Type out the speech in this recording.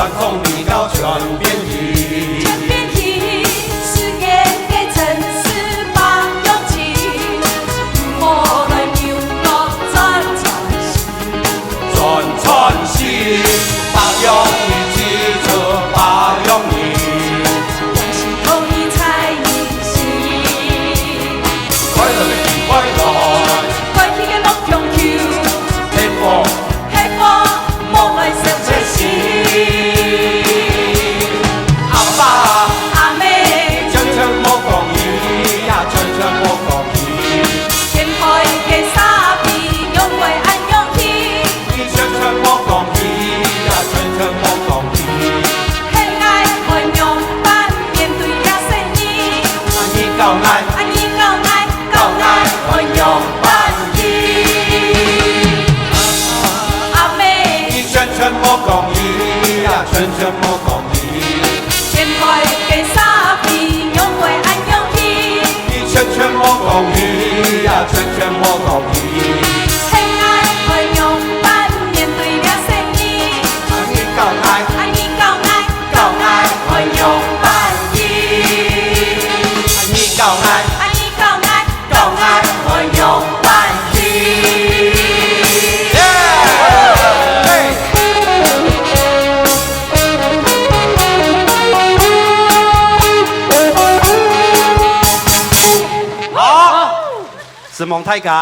传统味道全变形。全变形，世界的城市把勇气，无来牛角转转新，百用意记着百用意。是同意才意心。快乐的是快乐，快去个目中求，幸福幸福莫来相切心。阿爸阿妹，常常莫讲伊呀，常常莫讲伊。天开嘅沙皮，用为安用气。伊常常莫讲伊呀，常常莫讲伊。很爱运用版面对呀生意。啊，伊够爱，啊，你够爱运用版意。阿妹，伊常常莫讲伊呀，常常莫讲伊。天开嘅沙皮，用为安用气。伊常常莫讲伊呀，常常莫讲伊。很爱运用版面对呀生意。啊，伊够爱，啊，你够爱运用版意。啊，伊够爱。啊，你够爱运用版意。好，是蒙太嘎。